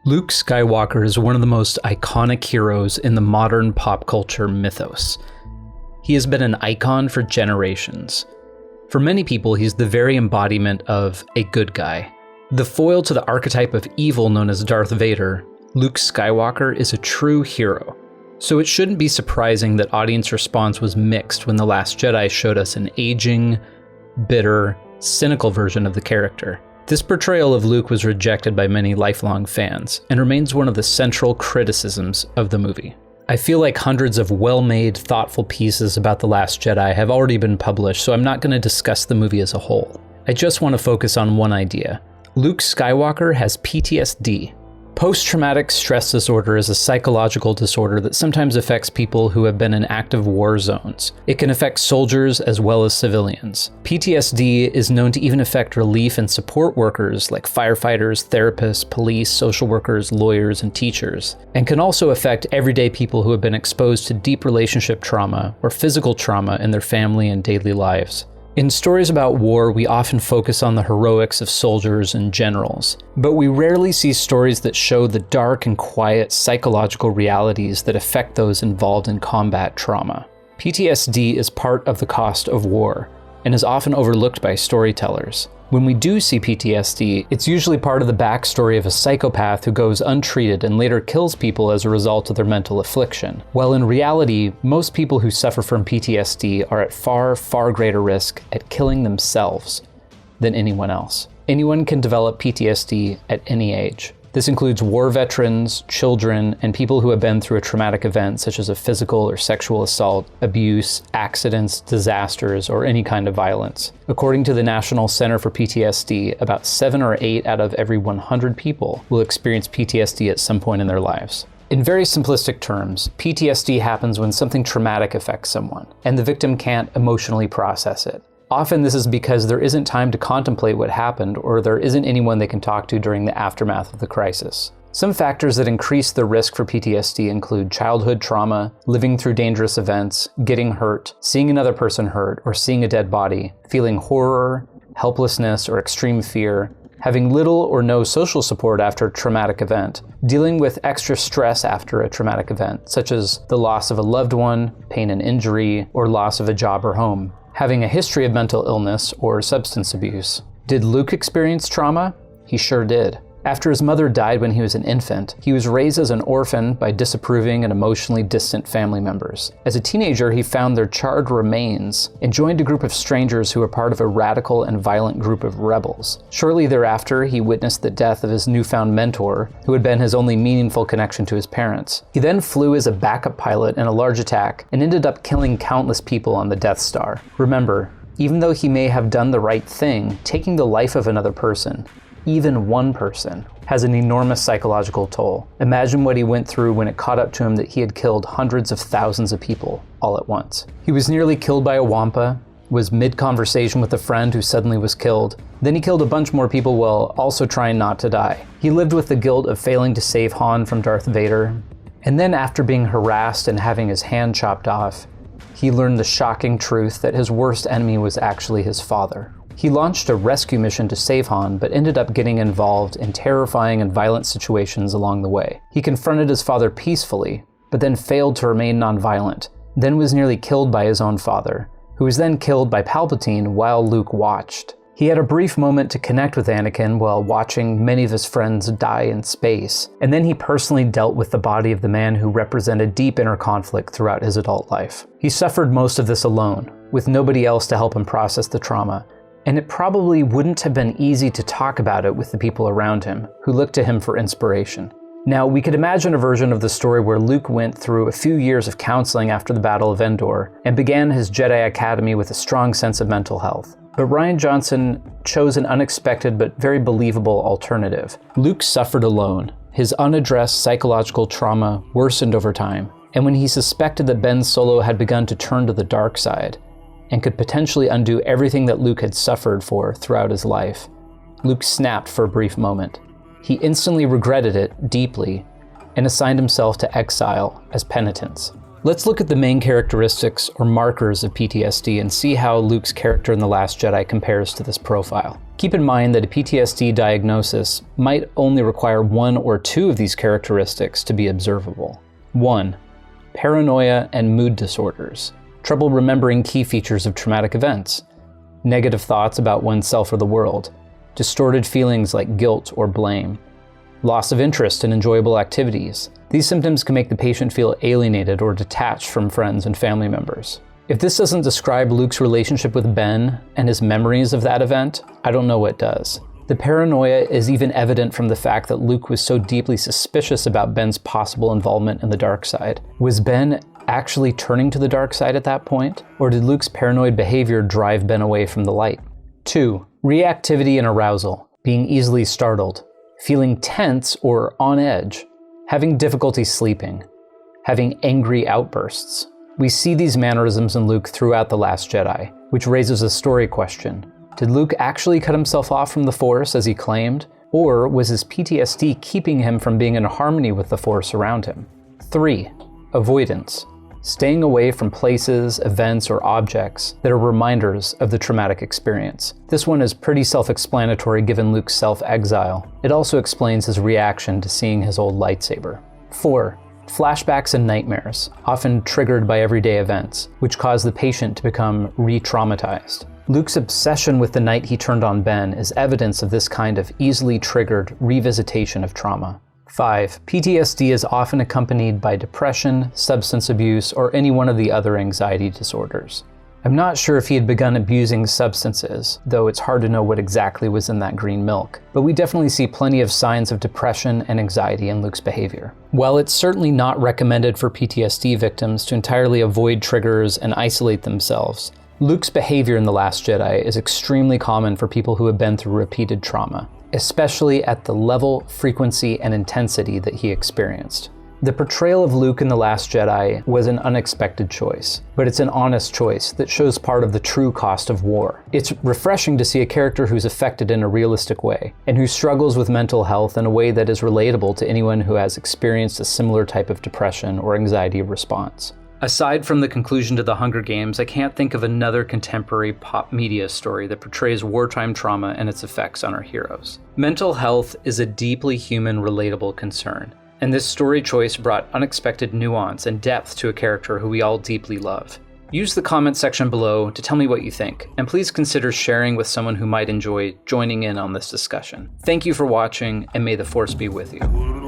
Luke Skywalker is one of the most iconic heroes in the modern pop culture mythos. He has been an icon for generations. For many people, he's the very embodiment of a good guy. The foil to the archetype of evil known as Darth Vader, Luke Skywalker is a true hero. So it shouldn't be surprising that audience response was mixed when The Last Jedi showed us an aging, bitter, cynical version of the character. This portrayal of Luke was rejected by many lifelong fans, and remains one of the central criticisms of the movie. I feel like hundreds of well-made, thoughtful pieces about The Last Jedi have already been published, so I'm not going to discuss the movie as a whole. I just want to focus on one idea. Luke Skywalker has PTSD. Post-traumatic stress disorder is a psychological disorder that sometimes affects people who have been in active war zones. It can affect soldiers as well as civilians. PTSD is known to even affect relief and support workers like firefighters, therapists, police, social workers, lawyers, and teachers, and can also affect everyday people who have been exposed to deep relationship trauma or physical trauma in their family and daily lives. In stories about war, we often focus on the heroics of soldiers and generals, but we rarely see stories that show the dark and quiet psychological realities that affect those involved in combat trauma. PTSD is part of the cost of war, and is often overlooked by storytellers. When we do see PTSD, it's usually part of the backstory of a psychopath who goes untreated and later kills people as a result of their mental affliction. While in reality, most people who suffer from PTSD are at far, far greater risk at killing themselves than anyone else. Anyone can develop PTSD at any age. This includes war veterans, children, and people who have been through a traumatic event such as a physical or sexual assault, abuse, accidents, disasters, or any kind of violence. According to the National Center for PTSD, about 7 or 8 out of every 100 people will experience PTSD at some point in their lives. In very simplistic terms, PTSD happens when something traumatic affects someone, and the victim can't emotionally process it. Often this is because there isn't time to contemplate what happened, or there isn't anyone they can talk to during the aftermath of the crisis. Some factors that increase the risk for PTSD include childhood trauma, living through dangerous events, getting hurt, seeing another person hurt, or seeing a dead body, feeling horror, helplessness, or extreme fear, having little or no social support after a traumatic event, dealing with extra stress after a traumatic event, such as the loss of a loved one, pain and injury, or loss of a job or home, having a history of mental illness or substance abuse. Did Luke experience trauma? He sure did. After his mother died when he was an infant, he was raised as an orphan by disapproving and emotionally distant family members. As a teenager, he found their charred remains and joined a group of strangers who were part of a radical and violent group of rebels. Shortly thereafter, he witnessed the death of his newfound mentor, who had been his only meaningful connection to his parents. He then flew as a backup pilot in a large attack and ended up killing countless people on the Death Star. Remember, even though he may have done the right thing, taking the life of another person, even one person, has an enormous psychological toll. Imagine what he went through when it caught up to him that he had killed hundreds of thousands of people all at once. He was nearly killed by a Wampa, was mid-conversation with a friend who suddenly was killed. Then he killed a bunch more people while also trying not to die. He lived with the guilt of failing to save Han from Darth Vader. And then after being harassed and having his hand chopped off, he learned the shocking truth that his worst enemy was actually his father. He launched a rescue mission to save Han, but ended up getting involved in terrifying and violent situations along the way. He confronted his father peacefully, but then failed to remain nonviolent, then was nearly killed by his own father, who was then killed by Palpatine while Luke watched. He had a brief moment to connect with Anakin while watching many of his friends die in space, and then he personally dealt with the body of the man who represented deep inner conflict throughout his adult life. He suffered most of this alone, with nobody else to help him process the trauma, and it probably wouldn't have been easy to talk about it with the people around him, who looked to him for inspiration. Now, we could imagine a version of the story where Luke went through a few years of counseling after the Battle of Endor, and began his Jedi Academy with a strong sense of mental health. But Rian Johnson chose an unexpected but very believable alternative. Luke suffered alone. His unaddressed psychological trauma worsened over time, and when he suspected that Ben Solo had begun to turn to the dark side, and could potentially undo everything that Luke had suffered for throughout his life, Luke snapped for a brief moment. He instantly regretted it deeply and assigned himself to exile as penitence. Let's look at the main characteristics or markers of PTSD and see how Luke's character in The Last Jedi compares to this profile. Keep in mind that a PTSD diagnosis might only require one or two of these characteristics to be observable. 1. Paranoia and mood disorders. Trouble remembering key features of traumatic events. Negative thoughts about oneself or the world. Distorted feelings like guilt or blame. Loss of interest in enjoyable activities. These symptoms can make the patient feel alienated or detached from friends and family members. If this doesn't describe Luke's relationship with Ben and his memories of that event, I don't know what does. The paranoia is even evident from the fact that Luke was so deeply suspicious about Ben's possible involvement in the dark side. Was Ben actually turning to the dark side at that point? Or did Luke's paranoid behavior drive Ben away from the light? 2. Reactivity and arousal. Being easily startled. Feeling tense or on edge. Having difficulty sleeping. Having angry outbursts. We see these mannerisms in Luke throughout The Last Jedi, which raises a story question. Did Luke actually cut himself off from the Force as he claimed? Or was his PTSD keeping him from being in harmony with the Force around him? 3. Avoidance. Staying away from places, events, or objects that are reminders of the traumatic experience. This one is pretty self-explanatory given Luke's self-exile. It also explains his reaction to seeing his old lightsaber. 4. Flashbacks and nightmares, often triggered by everyday events, which cause the patient to become re-traumatized. Luke's obsession with the night he turned on Ben is evidence of this kind of easily triggered revisitation of trauma. 5. PTSD is often accompanied by depression, substance abuse, or any one of the other anxiety disorders. I'm not sure if he had begun abusing substances, though it's hard to know what exactly was in that green milk, but we definitely see plenty of signs of depression and anxiety in Luke's behavior. While it's certainly not recommended for PTSD victims to entirely avoid triggers and isolate themselves, Luke's behavior in The Last Jedi is extremely common for people who have been through repeated trauma, especially at the level, frequency, and intensity that he experienced. The portrayal of Luke in The Last Jedi was an unexpected choice, but it's an honest choice that shows part of the true cost of war. It's refreshing to see a character who's affected in a realistic way, and who struggles with mental health in a way that is relatable to anyone who has experienced a similar type of depression or anxiety response. Aside from the conclusion to The Hunger Games, I can't think of another contemporary pop media story that portrays wartime trauma and its effects on our heroes. Mental health is a deeply human, relatable concern, and this story choice brought unexpected nuance and depth to a character who we all deeply love. Use the comment section below to tell me what you think, and please consider sharing with someone who might enjoy joining in on this discussion. Thank you for watching, and may the Force be with you.